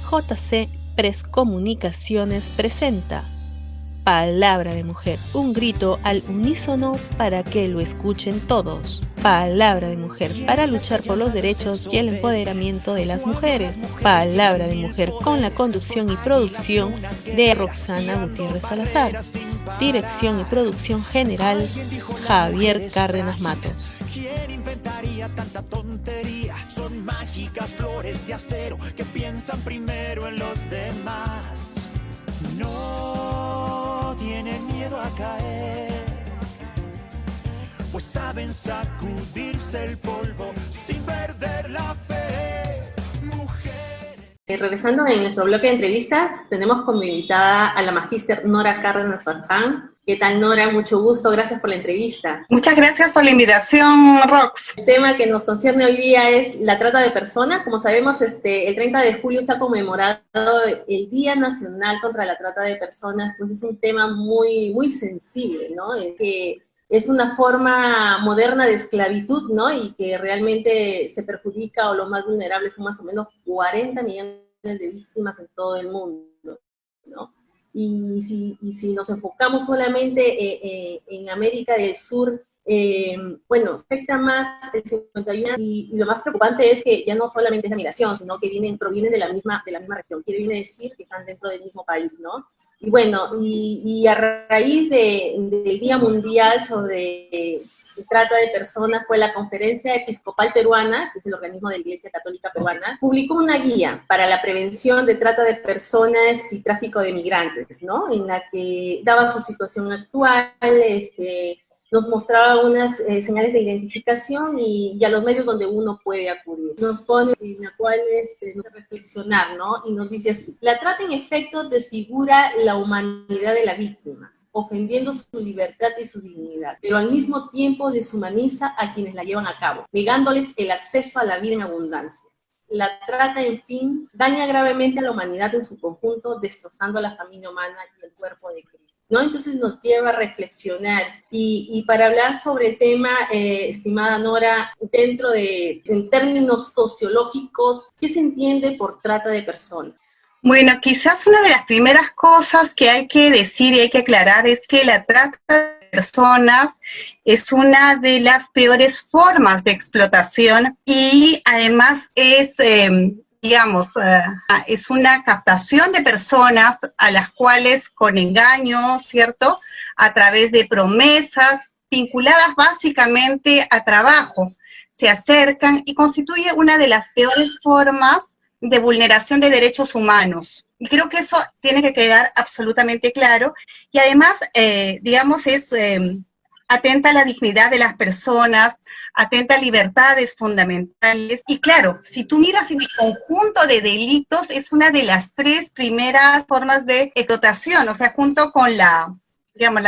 JC Press Comunicaciones presenta Palabra de Mujer, un grito al unísono para que lo escuchen todos. Palabra de Mujer, para luchar por los derechos y el empoderamiento de las mujeres. Palabra de Mujer, con la conducción y producción de Roxana Gutiérrez Salazar. Dirección y producción general, Javier Cárdenas Matos. ¿Quién inventaría tanta tontería? Son mágicas flores de acero que piensan primero en los demás. No tienen miedo a caer, pues saben sacudirse el polvo sin perder la fe. Regresando en nuestro bloque de entrevistas, tenemos como invitada a la magíster Nora Cárdenas Farfán. ¿Qué tal, Nora? Mucho gusto, gracias por la entrevista. Muchas gracias por la invitación, Rox. El tema que nos concierne hoy día es la trata de personas. Como sabemos, el 30 de julio se ha conmemorado el Día Nacional contra la Trata de Personas, pues es un tema muy, muy sensible, ¿no? Que es una forma moderna de esclavitud, ¿no? Y que realmente se perjudica, o los más vulnerables son más o menos 40 millones de víctimas en todo el mundo, ¿no? Y si nos enfocamos solamente en América del Sur, bueno, afecta más el 51%, y lo más preocupante es que ya no solamente es la migración, sino que provienen de la misma región, quiere decir que están dentro del mismo país, ¿no? Y bueno, y a raíz del Día Mundial sobre Trata de Personas, fue la Conferencia Episcopal Peruana, que es el organismo de la Iglesia Católica Peruana, publicó una guía para la prevención de trata de personas y tráfico de migrantes, ¿no? En la que daba su situación actual, nos mostraba unas señales de identificación y a los medios donde uno puede acudir. Nos pone en la cual nos reflexionar, ¿no? Y nos dice así: la trata en efecto desfigura la humanidad de la víctima, ofendiendo su libertad y su dignidad, pero al mismo tiempo deshumaniza a quienes la llevan a cabo, negándoles el acceso a la vida en abundancia. La trata, en fin, daña gravemente a la humanidad en su conjunto, destrozando a la familia humana y el cuerpo de Cristo, ¿no? Entonces nos lleva a reflexionar. Y para hablar sobre el tema, estimada Nora, en términos sociológicos, ¿qué se entiende por trata de personas? Bueno, quizás una de las primeras cosas que hay que decir y hay que aclarar es que la trata de personas es una de las peores formas de explotación y además es, es una captación de personas a las cuales con engaños, ¿cierto?, a través de promesas vinculadas básicamente a trabajos, se acercan y constituye una de las peores formas de vulneración de derechos humanos. Y creo que eso tiene que quedar absolutamente claro. Y además, atenta a la dignidad de las personas, atenta a libertades fundamentales. Y claro, si tú miras en el conjunto de delitos, es una de las 3 primeras formas de explotación, o sea, junto con la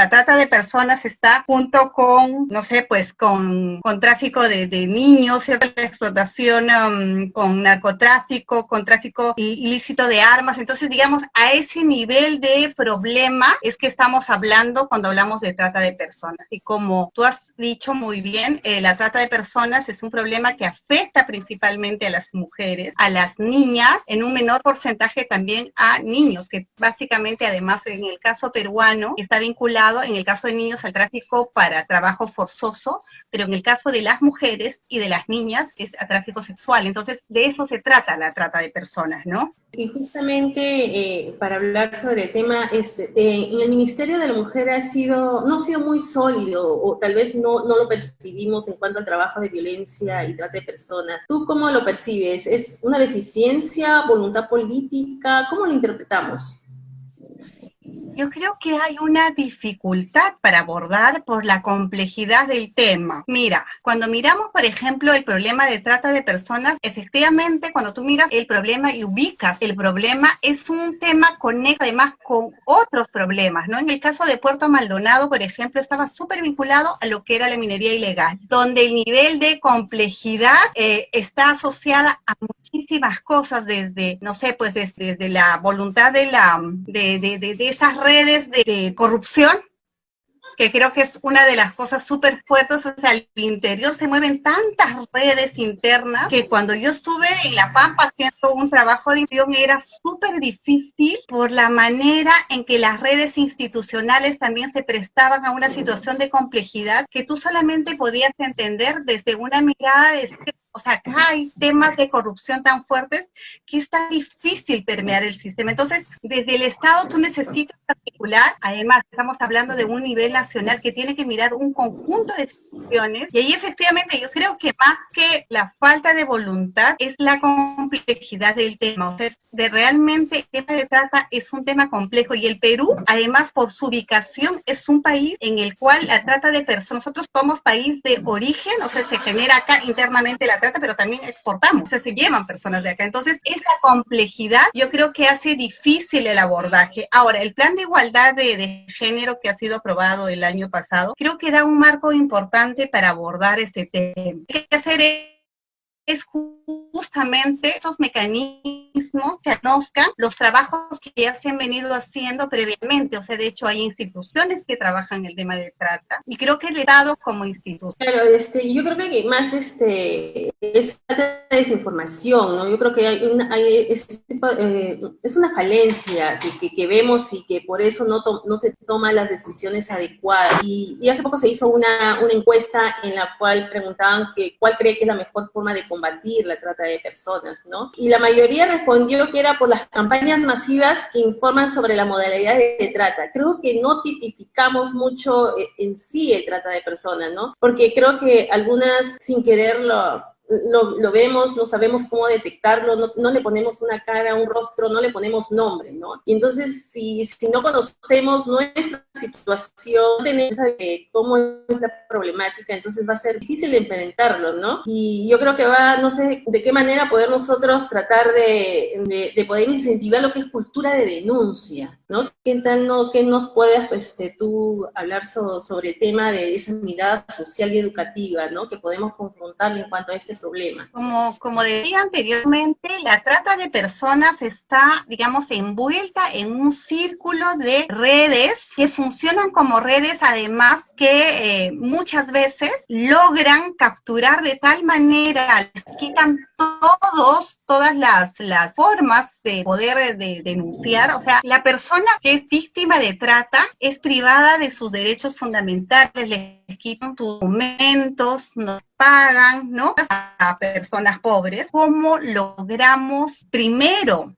trata de personas está junto con, con tráfico de niños, ¿cierto? La explotación con narcotráfico, con tráfico ilícito de armas. Entonces, a ese nivel de problema es que estamos hablando cuando hablamos de trata de personas. Y como tú has dicho muy bien, la trata de personas es un problema que afecta principalmente a las mujeres, a las niñas, en un menor porcentaje también a niños, que básicamente, además, en el caso peruano, está vinculado en el caso de niños al tráfico para trabajo forzoso, pero en el caso de las mujeres y de las niñas es a tráfico sexual. Entonces, de eso se trata la trata de personas, ¿no? Y justamente para hablar sobre el tema, en el Ministerio de la Mujer no ha sido muy sólido, o tal vez no lo percibimos en cuanto al trabajo de violencia y trata de personas. ¿Tú cómo lo percibes? ¿Es una deficiencia, voluntad política? ¿Cómo lo interpretamos? Yo creo que hay una dificultad para abordar por la complejidad del tema. Mira, cuando miramos, por ejemplo, el problema de trata de personas, efectivamente, cuando tú miras el problema y ubicas el problema, es un tema conectado además con otros problemas, ¿no? En el caso de Puerto Maldonado, por ejemplo, estaba súper vinculado a lo que era la minería ilegal, donde el nivel de complejidad está asociada a muchísimas cosas, desde la voluntad de esas redes de corrupción que creo que es una de las cosas súper fuertes. O sea, al interior se mueven tantas redes internas que cuando yo estuve en La Pampa haciendo un trabajo de guión era súper difícil por la manera en que las redes institucionales también se prestaban a una situación de complejidad que tú solamente podías entender desde una mirada de... O sea, acá hay temas de corrupción tan fuertes que es tan difícil permear el sistema. Entonces, desde el Estado tú necesitas articular, además estamos hablando de un nivel nacional que tiene que mirar un conjunto de situaciones, y ahí efectivamente yo creo que más que la falta de voluntad es la complejidad del tema. O sea, de realmente el tema de trata es un tema complejo, y el Perú, además por su ubicación, es un país en el cual la trata de personas, nosotros somos país de origen, o sea, se genera acá internamente la trata, pero también exportamos, o sea, se llevan personas de acá. Entonces, esa complejidad yo creo que hace difícil el abordaje. Ahora, el plan de igualdad de género que ha sido aprobado el año pasado, creo que da un marco importante para abordar este tema. Hay que hacer es justamente esos mecanismos que conozcan los trabajos que ya se han venido haciendo previamente. O sea, de hecho hay instituciones que trabajan el tema de trata, y creo que el Estado como institución. Claro, yo creo que más es desinformación, ¿no? Yo creo que es una falencia que vemos, y que por eso no se toman las decisiones adecuadas. Y hace poco se hizo una encuesta en la cual preguntaban cuál cree que es la mejor forma de combatir la trata de personas, ¿no? Y la mayoría respondió que era por las campañas masivas que informan sobre la modalidad de trata. Creo que no tipificamos mucho en sí el trata de personas, ¿no? Porque creo que algunas sin quererlo lo vemos, no sabemos cómo detectarlo, no le ponemos una cara, un rostro, no le ponemos nombre, ¿no? Y entonces, si no conocemos nuestra situación, tenemos cómo es la problemática, entonces va a ser difícil de enfrentarlo, ¿no? Y yo creo que no sé de qué manera poder nosotros tratar de poder incentivar lo que es cultura de denuncia, ¿no? ¿Qué nos puedes tú hablar sobre el tema de esa mirada social y educativa, ¿no? Que podemos confrontar en cuanto a este problema. Como decía anteriormente, la trata de personas está, digamos, envuelta en un círculo de redes que funcionan como redes, además que muchas veces logran capturar de tal manera, les quitan todas las formas de poder denunciar. O sea, la persona que es víctima de trata es privada de sus derechos fundamentales, les quitan sus documentos, no pagan, ¿no? A personas pobres. ¿Cómo logramos primero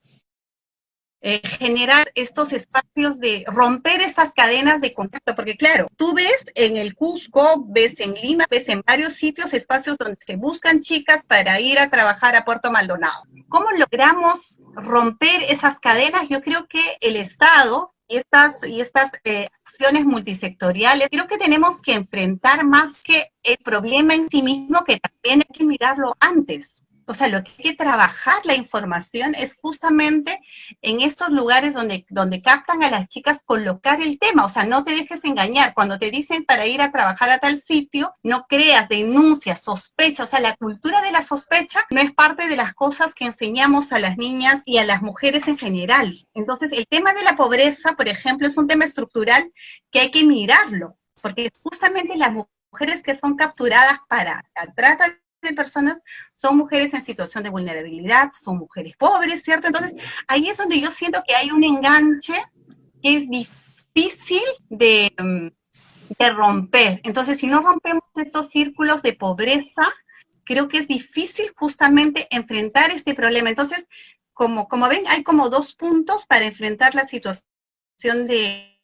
generar estos espacios de romper estas cadenas de contacto? Porque claro, tú ves en el Cusco, ves en Lima, ves en varios sitios espacios donde se buscan chicas para ir a trabajar a Puerto Maldonado. ¿Cómo logramos romper esas cadenas? Yo creo que el Estado y estas acciones multisectoriales, creo que tenemos que enfrentar más que el problema en sí mismo, que también hay que mirarlo antes. O sea, lo que hay que trabajar la información es justamente en estos lugares donde captan a las chicas, colocar el tema. O sea, no te dejes engañar. Cuando te dicen para ir a trabajar a tal sitio, no creas, denuncia, sospecha. O sea, la cultura de la sospecha no es parte de las cosas que enseñamos a las niñas y a las mujeres en general. Entonces, el tema de la pobreza, por ejemplo, es un tema estructural que hay que mirarlo, porque justamente las mujeres que son capturadas para la trata de personas son mujeres en situación de vulnerabilidad, son mujeres pobres, ¿cierto? Entonces, ahí es donde yo siento que hay un enganche que es difícil de romper. Entonces, si no rompemos estos círculos de pobreza, creo que es difícil justamente enfrentar este problema. Entonces, como ven, hay como dos puntos para enfrentar la situación de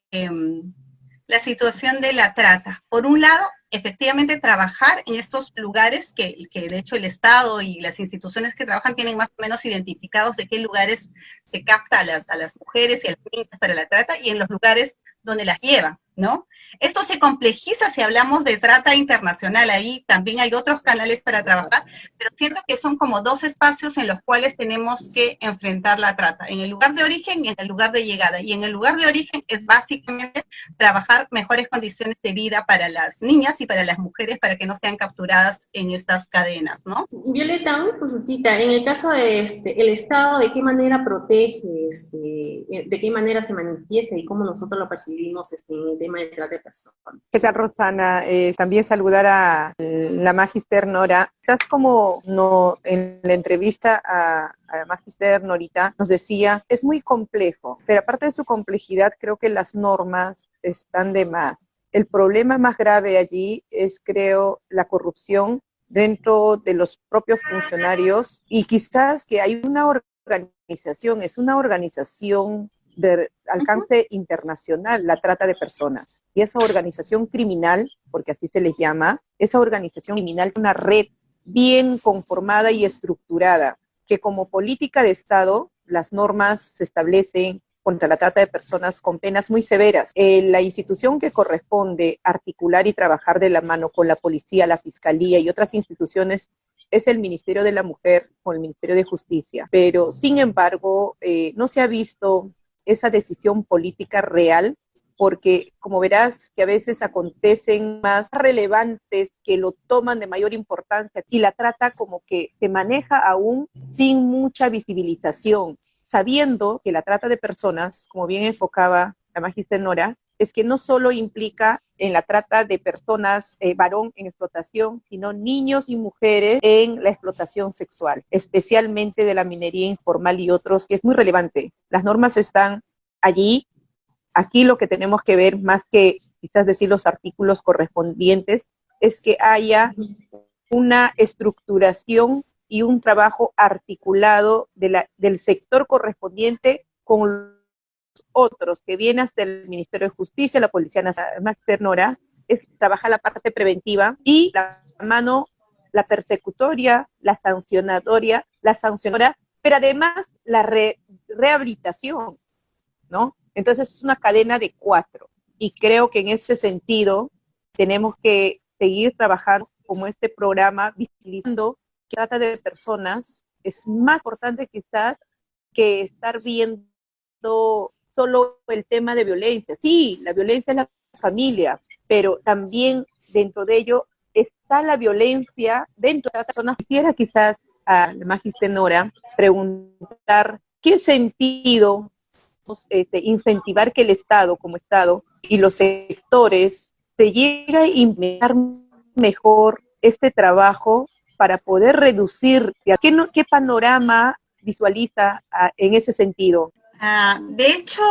la trata. Por un lado, efectivamente trabajar en estos lugares que de hecho el Estado y las instituciones que trabajan tienen más o menos identificados de qué lugares se capta a las mujeres y a las niñas para la trata, y en los lugares donde las llevan, ¿no? Esto se complejiza si hablamos de trata internacional, ahí también hay otros canales para trabajar, pero siento que son como dos espacios en los cuales tenemos que enfrentar la trata, en el lugar de origen y en el lugar de llegada. Y en el lugar de origen es básicamente trabajar mejores condiciones de vida para las niñas y para las mujeres, para que no sean capturadas en estas cadenas, ¿no? Violeta, una consultita, en el caso de el Estado, ¿de qué manera protege, de qué manera se manifiesta y cómo nosotros lo percibimos en el tema tema de trata de personas. ¿Qué tal, Rosana? También saludar a la Magister Nora. Estás como no, en la entrevista a la Magister Norita nos decía, es muy complejo, pero aparte de su complejidad, creo que las normas están de más. El problema más grave allí es, creo, la corrupción dentro de los propios funcionarios y quizás que hay una organización, es una organización de alcance internacional, la trata de personas. Y esa organización criminal, porque así se les llama, esa organización criminal es una red bien conformada y estructurada, que como política de Estado, las normas se establecen contra la trata de personas con penas muy severas. La institución que corresponde articular y trabajar de la mano con la policía, la fiscalía y otras instituciones es el Ministerio de la Mujer con el Ministerio de Justicia. Pero, sin embargo, no se ha visto esa decisión política real, porque como verás que a veces acontecen más relevantes que lo toman de mayor importancia y la trata como que se maneja aún sin mucha visibilización, sabiendo que la trata de personas, como bien enfocaba la Magister Nora, es que no solo implica en la trata de personas, varón en explotación, sino niños y mujeres en la explotación sexual, especialmente de la minería informal y otros, que es muy relevante. Las normas están allí. Aquí lo que tenemos que ver, más que quizás decir los artículos correspondientes, es que haya una estructuración y un trabajo articulado del sector correspondiente con otros, que viene hasta el Ministerio de Justicia, la Policía Nacional, Magister Nora, trabaja la parte preventiva y la mano, la persecutoria, la sancionadora, pero además la rehabilitación, ¿no? Entonces es una cadena de 4 y creo que en ese sentido tenemos que seguir trabajando como este programa, visibilizando que trata de personas es más importante quizás que estar viendo solo el tema de violencia. Sí, la violencia es la familia, pero también dentro de ello está la violencia dentro de las personas. Quisiera quizás a la Magister Nora preguntar qué sentido incentivar que el Estado como Estado y los sectores se llegue a implementar mejor este trabajo para poder reducir. ¿Qué panorama visualiza en ese sentido? De hecho,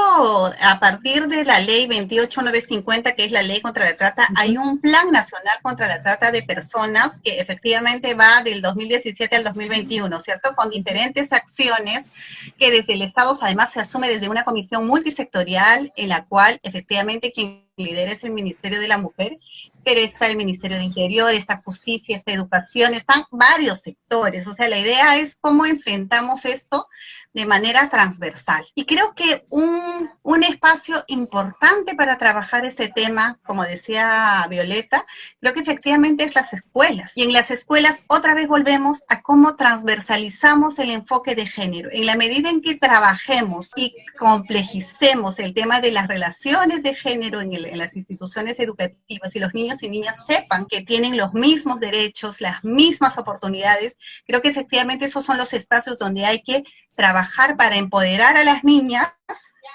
a partir de la ley 28950, que es la ley contra la trata, hay un plan nacional contra la trata de personas que efectivamente va del 2017 al 2021, ¿cierto? Con diferentes acciones que desde el Estado además se asume desde una comisión multisectorial en la cual efectivamente quien lidera es el Ministerio de la Mujer, pero está el Ministerio de Interior, está Justicia, está Educación, están varios sectores. O sea, la idea es cómo enfrentamos esto de manera transversal. Y creo que un espacio importante para trabajar este tema, como decía Violeta, creo que efectivamente es las escuelas. Y en las escuelas otra vez volvemos a cómo transversalizamos el enfoque de género. En la medida en que trabajemos y complejicemos el tema de las relaciones de género en las instituciones educativas y los niños y niñas sepan que tienen los mismos derechos, las mismas oportunidades, creo que efectivamente esos son los espacios donde hay que trabajar para empoderar a las niñas,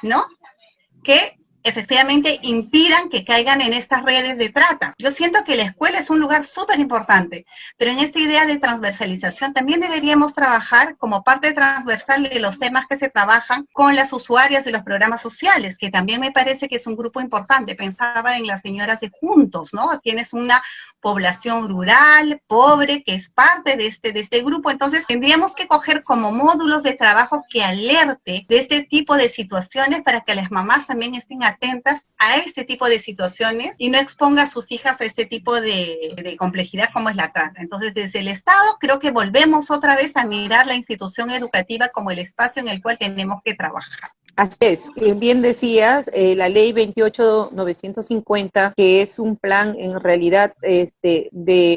¿no? Que efectivamente impidan que caigan en estas redes de trata. Yo siento que la escuela es un lugar súper importante, pero en esta idea de transversalización también deberíamos trabajar como parte transversal de los temas que se trabajan con las usuarias de los programas sociales, que también me parece que es un grupo importante. Pensaba en las señoras de Juntos, ¿no? Tienes una población rural, pobre, que es parte de este grupo, entonces tendríamos que coger como módulos de trabajo que alerte de este tipo de situaciones para que las mamás también estén atentas a este tipo de situaciones y no exponga a sus hijas a este tipo de complejidad como es la trata. Entonces, desde el Estado creo que volvemos otra vez a mirar la institución educativa como el espacio en el cual tenemos que trabajar. Así es, bien decías, la ley 28950, que es un plan en realidad,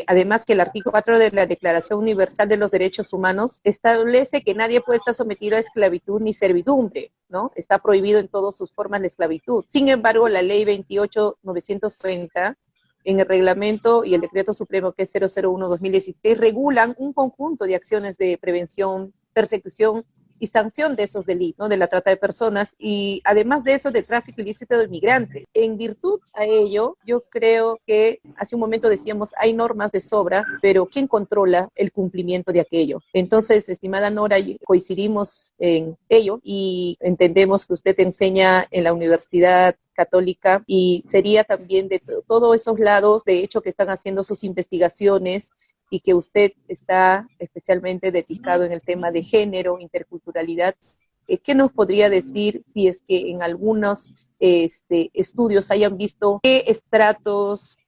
además que el artículo 4 de la Declaración Universal de los Derechos Humanos establece que nadie puede estar sometido a esclavitud ni servidumbre, ¿no? Está prohibido en todas sus formas la esclavitud. Sin embargo, la ley 28950 en el reglamento y el decreto supremo que es 001-2016 regulan un conjunto de acciones de prevención, persecución y sanción de esos delitos, ¿no? De la trata de personas y además de eso de tráfico ilícito de migrantes. En virtud a ello, yo creo que hace un momento decíamos hay normas de sobra, pero ¿quién controla el cumplimiento de aquello? Entonces, estimada Nora, coincidimos en ello y entendemos que usted enseña en la Universidad Católica y sería también de todos esos lados, de hecho, que están haciendo sus investigaciones y que usted está especialmente dedicado en el tema de género, interculturalidad. ¿Qué nos podría decir si es que en algunos estudios hayan visto qué estratos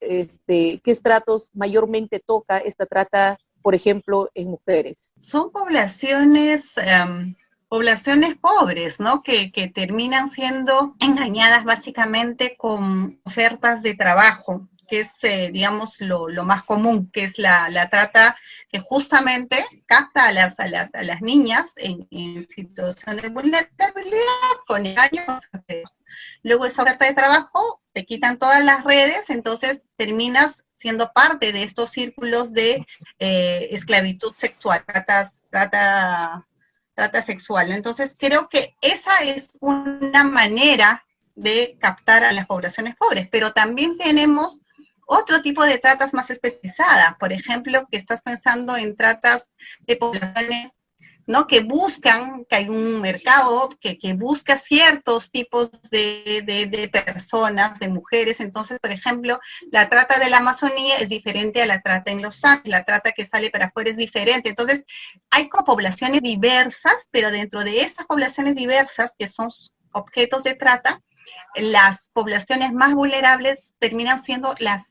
mayormente toca esta trata, por ejemplo, en mujeres? Son poblaciones pobres, ¿no? Que terminan siendo engañadas básicamente con ofertas de trabajo, que es, digamos, lo más común, que es la trata que justamente capta a las niñas en situaciones de vulnerabilidad con engaño. Luego esa oferta de trabajo, te quitan todas las redes, entonces terminas siendo parte de estos círculos de esclavitud sexual, trata sexual. Entonces creo que esa es una manera de captar a las poblaciones pobres, pero también tenemos otro tipo de tratas más especializadas, por ejemplo, que estás pensando en tratas de poblaciones, ¿no? Que buscan, que hay un mercado que busca ciertos tipos de personas, de mujeres. Entonces, por ejemplo, la trata de la Amazonía es diferente a la trata en los Andes, la trata que sale para afuera es diferente. Entonces, hay como poblaciones diversas, pero dentro de esas poblaciones diversas, que son objetos de trata, las poblaciones más vulnerables terminan siendo las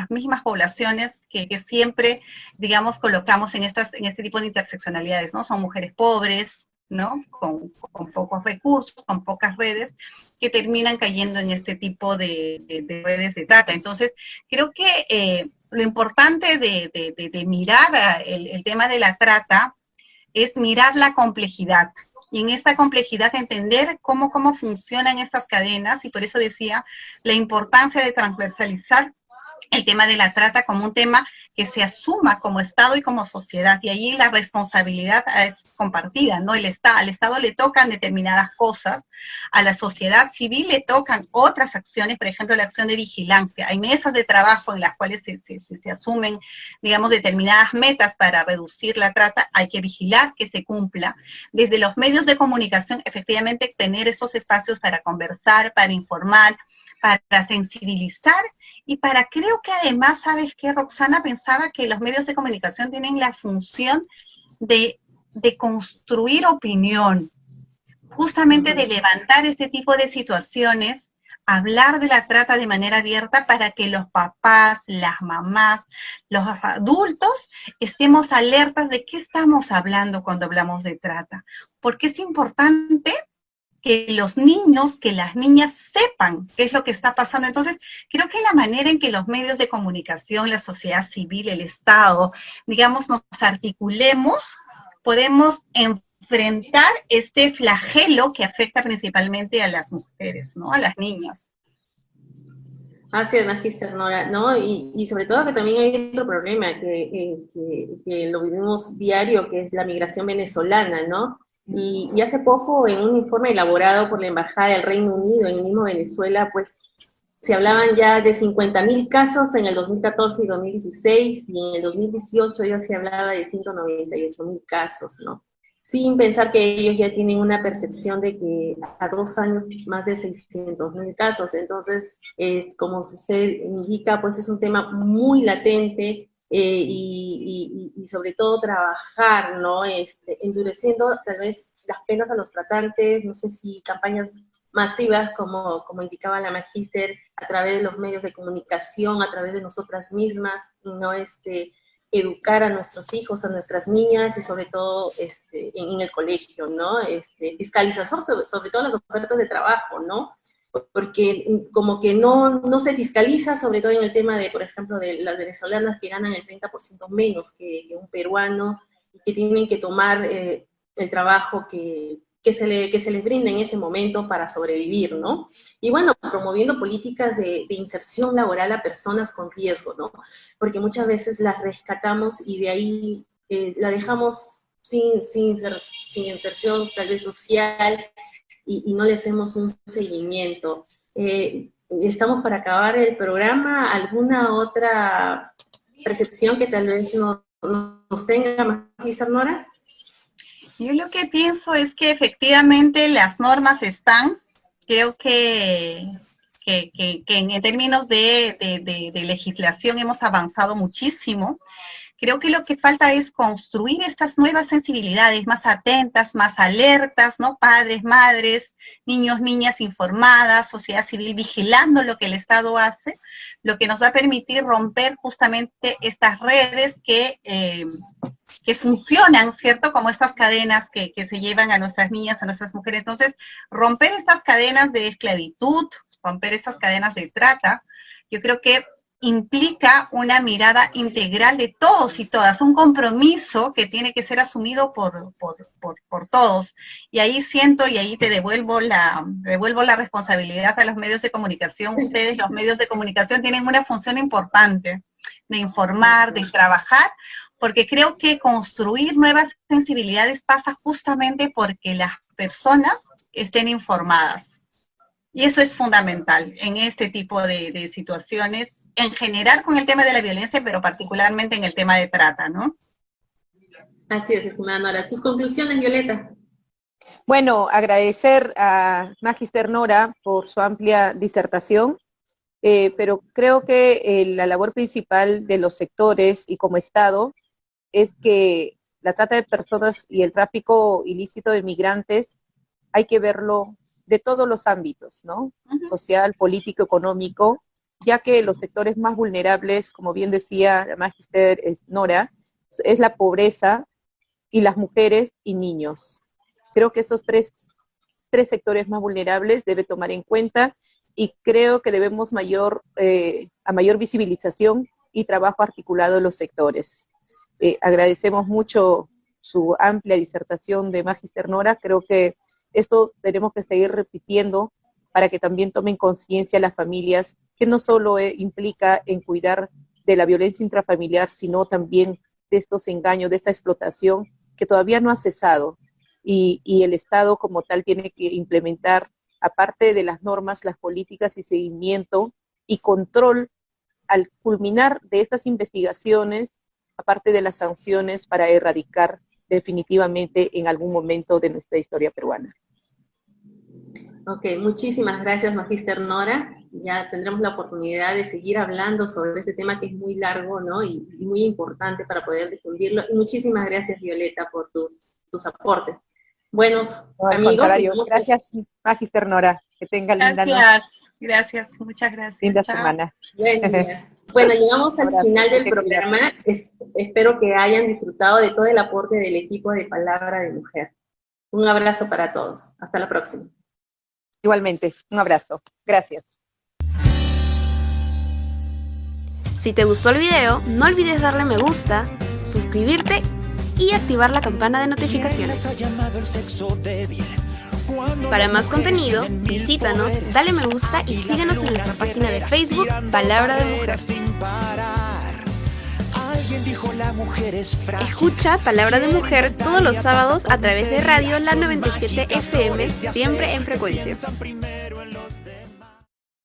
mismas poblaciones que siempre, digamos, colocamos en este tipo de interseccionalidades, ¿no? Son mujeres pobres, ¿no? Con pocos recursos, con pocas redes, que terminan cayendo en este tipo de redes de trata. Entonces, creo que lo importante de mirar el tema de la trata es mirar la complejidad. Y en esta complejidad entender cómo funcionan estas cadenas, y por eso decía la importancia de transversalizar el tema de la trata como un tema que se asuma como Estado y como sociedad, y allí la responsabilidad es compartida, ¿no? Al Estado le tocan determinadas cosas, a la sociedad civil le tocan otras acciones, por ejemplo, la acción de vigilancia. Hay mesas de trabajo en las cuales se asumen, digamos, determinadas metas para reducir la trata, hay que vigilar que se cumpla. Desde los medios de comunicación, efectivamente, tener esos espacios para conversar, para informar, para sensibilizar, y creo que además, ¿sabes qué, Roxana? Pensaba que los medios de comunicación tienen la función de construir opinión, justamente de levantar este tipo de situaciones, hablar de la trata de manera abierta para que los papás, las mamás, los adultos estemos alertas de qué estamos hablando cuando hablamos de trata. Porque es importante que los niños, que las niñas sepan qué es lo que está pasando. Entonces, creo que la manera en que los medios de comunicación, la sociedad civil, el Estado, digamos, nos articulemos, podemos enfrentar este flagelo que afecta principalmente a las mujeres, ¿no? A las niñas. Así es, Magister Nora, ¿no? Y sobre todo que también hay otro problema que lo vivimos diario, que es la migración venezolana, ¿no? Y hace poco, en un informe elaborado por la Embajada del Reino Unido en el mismo Venezuela, pues se hablaban ya de 50.000 casos en el 2014 y 2016, y en el 2018 ya se hablaba de 198.000 casos, ¿no? Sin pensar que ellos ya tienen una percepción de que a 2 años más de 600.000 casos. Entonces, como usted indica, pues es un tema muy latente, y sobre todo trabajar, ¿no? Endureciendo tal vez las penas a los tratantes, no sé si campañas masivas, como indicaba la Magíster, a través de los medios de comunicación, a través de nosotras mismas, ¿no? Educar a nuestros hijos, a nuestras niñas, y sobre todo en el colegio, ¿no? Fiscalización sobre todo las ofertas de trabajo, ¿no? Porque como que no se fiscaliza, sobre todo en el tema de, por ejemplo, de las venezolanas que ganan el 30% menos que un peruano, y que tienen que tomar el trabajo que se les brinda en ese momento para sobrevivir, ¿no? Y bueno, promoviendo políticas de inserción laboral a personas con riesgo, ¿no? Porque muchas veces las rescatamos y de ahí la dejamos sin inserción tal vez social y no le hacemos un seguimiento. Estamos para acabar el programa. ¿Alguna otra percepción que tal vez nos tenga, Magíster Nora? Yo lo que pienso es que efectivamente las normas están. Creo que en términos de legislación hemos avanzado muchísimo. Creo que lo que falta es construir estas nuevas sensibilidades más atentas, más alertas, ¿no? Padres, madres, niños, niñas informadas, sociedad civil vigilando lo que el Estado hace, lo que nos va a permitir romper justamente estas redes que funcionan, ¿cierto? Como estas cadenas que se llevan a nuestras niñas, a nuestras mujeres. Entonces, romper estas cadenas de esclavitud, romper esas cadenas de trata, yo creo que implica una mirada integral de todos y todas, un compromiso que tiene que ser asumido por todos. Y ahí siento, y ahí te devuelvo la responsabilidad a los medios de comunicación. Ustedes, los medios de comunicación, tienen una función importante de informar, de trabajar, porque creo que construir nuevas sensibilidades pasa justamente porque las personas estén informadas. Y eso es fundamental en este tipo de situaciones, en general con el tema de la violencia, pero particularmente en el tema de trata, ¿no? Así es, estimada Nora. ¿Tus conclusiones, Violeta? Bueno, agradecer a Magíster Nora por su amplia disertación, pero creo que la labor principal de los sectores y como Estado es que la trata de personas y el tráfico ilícito de migrantes hay que verlo de todos los ámbitos, ¿no? Social, político, económico, ya que los sectores más vulnerables, como bien decía la Magíster Nora, es la pobreza y las mujeres y niños. Creo que esos tres sectores más vulnerables debe tomar en cuenta y creo que debemos a mayor visibilización y trabajo articulado en los sectores. Agradecemos mucho su amplia disertación de Magíster Nora. Creo que esto tenemos que seguir repitiendo para que también tomen conciencia las familias, que no solo implica en cuidar de la violencia intrafamiliar, sino también de estos engaños, de esta explotación que todavía no ha cesado. Y el Estado como tal tiene que implementar, aparte de las normas, las políticas y seguimiento y control al culminar de estas investigaciones, aparte de las sanciones para erradicar definitivamente en algún momento de nuestra historia peruana. Ok, muchísimas gracias, Magíster Nora. Ya tendremos la oportunidad de seguir hablando sobre este tema que es muy largo, ¿no? Y muy importante para poder difundirlo. Y muchísimas gracias, Violeta, por tus aportes. Buenos amigos. Gracias, Magíster Nora. Que tenga linda noche. Gracias, muchas gracias. Linda Chao. semana. Bueno, llegamos al final del programa. Espero que hayan disfrutado de todo el aporte del equipo de Palabra de Mujer. Un abrazo para todos. Hasta la próxima. Igualmente, un abrazo. Gracias. Si te gustó el video, no olvides darle me gusta, suscribirte y activar la campana de notificaciones. Para más contenido, visítanos, dale me gusta y síguenos en nuestra página de Facebook, Palabra de Mujer. Escucha Palabra de Mujer todos los sábados a través de radio La 97 FM, siempre en frecuencia.